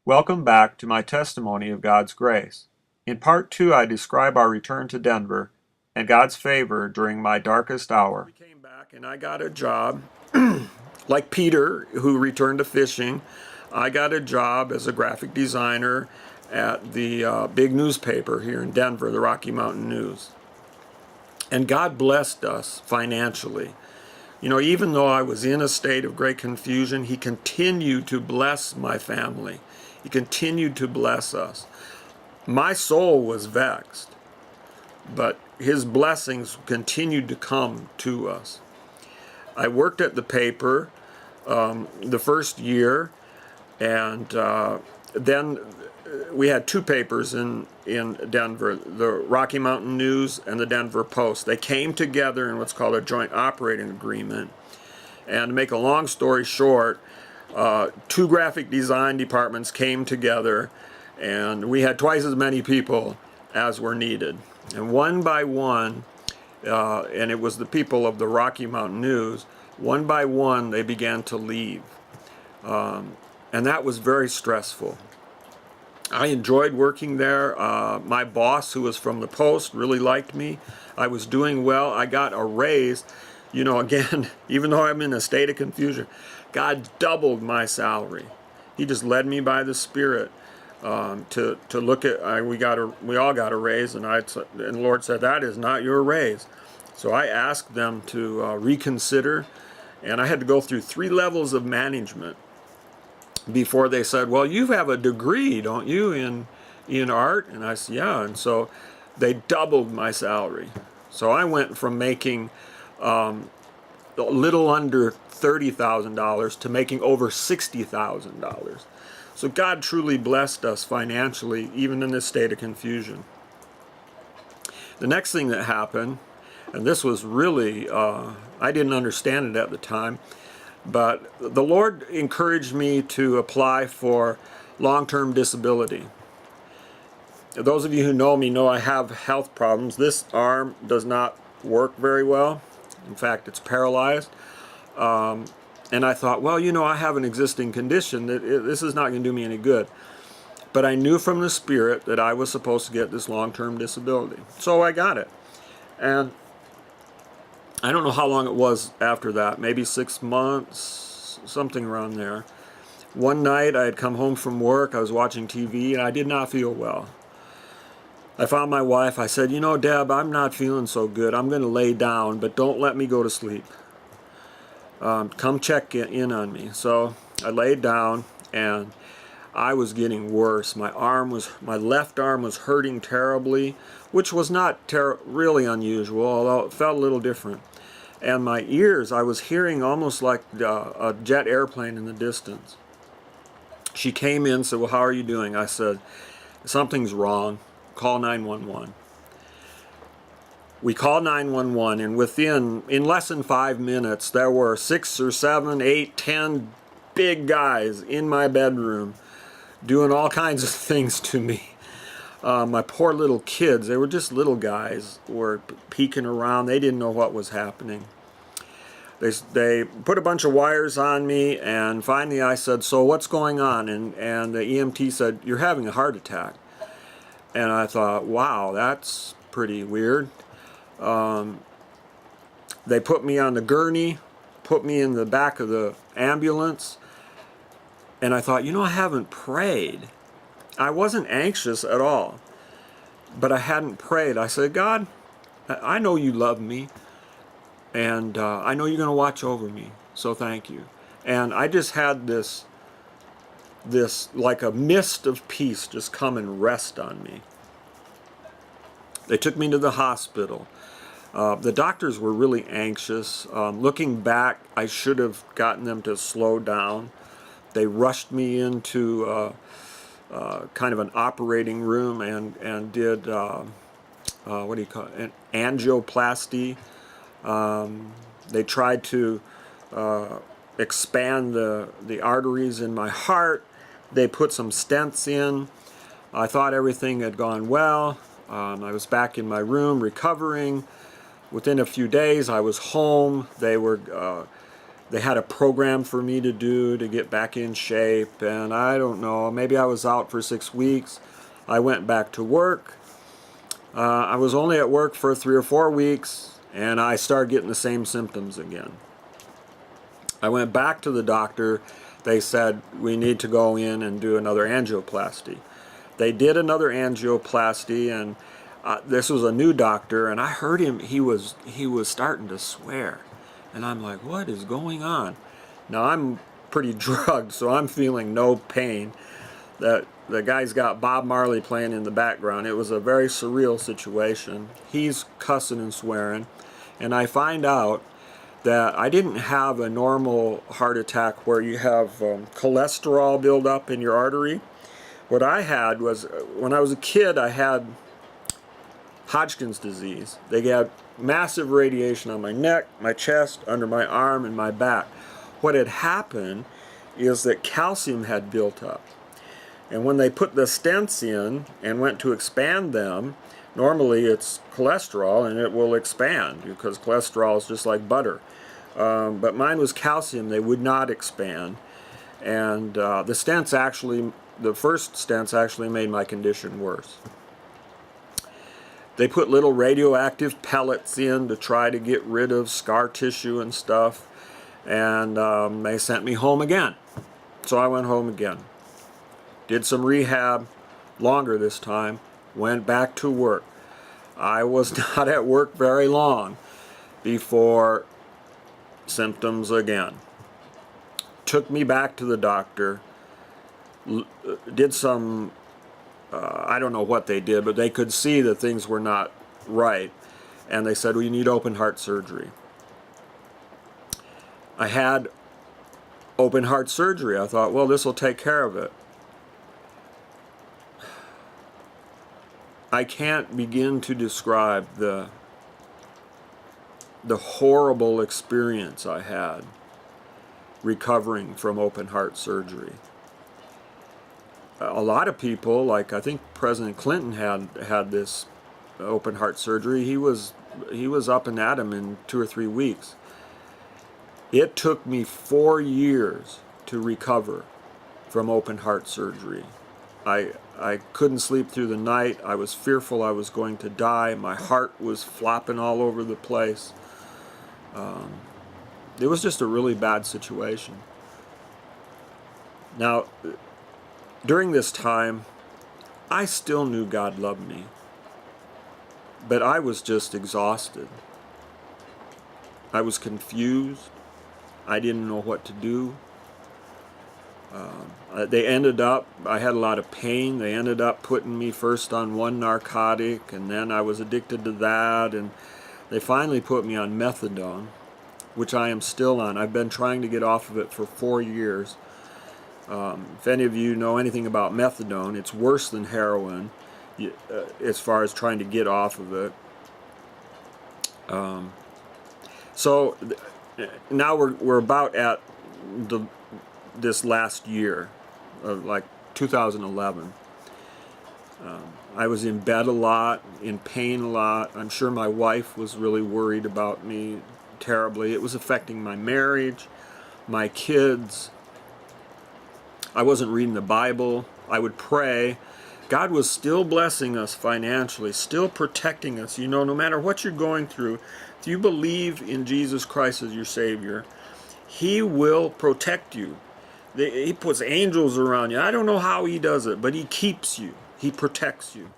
Welcome back to my testimony of God's grace. In part 2, I describe our return to Denver and God's favor during my darkest hour. We came back and I got a job, like Peter, who returned to fishing. I got a job as a graphic designer at the big newspaper here in Denver, the Rocky Mountain News. And God blessed us financially. You know, even though I was in a state of great confusion, He continued to bless my family. He continued to bless us. My soul was vexed, but His blessings continued to come to us. I worked at the paper the first year, and then we had two papers in Denver, the Rocky Mountain News and the Denver Post. They came together in what's called a joint operating agreement. And to make a long story short, two graphic design departments came together, and we had twice as many people as were needed. And one by one, and it was the people of the Rocky Mountain News, one by one they began to leave. And that was very stressful. I enjoyed working there. My boss, who was from the Post, really liked me. I was doing well. I got a raise. You know, again, even though I'm in a state of confusion, God doubled my salary. He just led me by the Spirit to look at. We all got a raise, and the Lord said, "That is not your raise." So I asked them to reconsider, and I had to go through 3 levels of management before they said, "Well, you have a degree, don't you, in art?" And I said, "Yeah." And so they doubled my salary. So I went from making a little under $30,000 to making over $60,000. So God truly blessed us financially, even in this state of confusion. The next thing that happened, and this was really, I didn't understand it at the time, but the Lord encouraged me to apply for long-term disability. Those of you who know me know I have health problems. This arm does not work very well. In fact, it's paralyzed. And I thought, well, you know, I have an existing condition. This is not going to do me any good. But I knew from the Spirit that I was supposed to get this long-term disability. So I got it. And I don't know how long it was after that, maybe 6 months, something around there. One night I had come home from work, I was watching TV, and I did not feel well. I found my wife. I said, "You know, Deb, I'm not feeling so good. I'm going to lay down, but don't let me go to sleep. Come check in on me." So I laid down, and I was getting worse. My left arm was hurting terribly, which was not really unusual, although it felt a little different. And my ears, I was hearing almost like a jet airplane in the distance. She came in and said, "Well, how are you doing?" I said, "Something's wrong. Call 911. We called 911, and in less than 5 minutes, there were 6 or 7, 8, 10 big guys in my bedroom doing all kinds of things to me. My poor little kids, they were just little guys, were peeking around. They didn't know what was happening. They put a bunch of wires on me, and finally I said, "So what's going on?" And the EMT said, "You're having a heart attack." And I thought, wow, that's pretty weird. They put me on the gurney, put me in the back of the ambulance, and I thought, you know, I haven't prayed. I wasn't anxious at all, but I hadn't prayed. I said, "God, I know you love me, and I know you're going to watch over me, so thank you." And I just had this like a mist of peace just come and rest on me. They took me to the hospital. The doctors were really anxious. Looking back, I should have gotten them to slow down. They rushed me into kind of an operating room and did what do you call it? An angioplasty. They tried to expand the arteries in my heart. They put some stents in. I thought everything had gone well. I was back in my room recovering. Within a few days, I was home. They were They had a program for me to do to get back in shape, and I don't know, maybe I was out for 6 weeks. I went back to work. I was only at work for 3 or 4 weeks, and I started getting the same symptoms again. I went back to the doctor. They said, we need to go in and do another angioplasty. They did another angioplasty, and this was a new doctor, and I heard him, he was starting to swear. And I'm like, what is going on? Now I'm pretty drugged, so I'm feeling no pain. The guy's got Bob Marley playing in the background. It was a very surreal situation. He's cussing and swearing, and I find out that I didn't have a normal heart attack where you have cholesterol build up in your artery. What I had was, when I was a kid, I had Hodgkin's disease. They got massive radiation on my neck, my chest, under my arm, and my back. What had happened is that calcium had built up. And when they put the stents in and went to expand them, normally it's cholesterol and it will expand because cholesterol is just like butter. But mine was calcium. They would not expand. And the first stents actually made my condition worse. They put little radioactive pellets in to try to get rid of scar tissue and stuff, and they sent me home again. So I went home again. Did some rehab, longer this time, went back to work. I was not at work very long before symptoms again. Took me back to the doctor, did some I don't know what they did, but they could see that things were not right. And they said, well, you need open heart surgery. I had open heart surgery. I thought, well, this will take care of it. I can't begin to describe the horrible experience I had recovering from open heart surgery. A lot of people, like I think President Clinton had this open heart surgery. He was up and at 'em in 2 or 3 weeks. It took me 4 years to recover from open heart surgery. I couldn't sleep through the night. I was fearful I was going to die. My heart was flopping all over the place. It was just a really bad situation. Now, during this time, I still knew God loved me, but I was just exhausted. I was confused. I didn't know what to do. I had a lot of pain. They ended up putting me first on one narcotic, and then I was addicted to that, and they finally put me on methadone, which I am still on. I've been trying to get off of it for 4 years. If any of you know anything about methadone, it's worse than heroin as far as trying to get off of it. So now we're about at this last year, like 2011. I was in bed a lot, in pain a lot. I'm sure my wife was really worried about me terribly. It was affecting my marriage, my kids. I wasn't reading the Bible. I would pray. God was still blessing us financially, still protecting us. You know, no matter what you're going through, if you believe in Jesus Christ as your Savior, He will protect you. He puts angels around you. I don't know how He does it, but He keeps you. He protects you.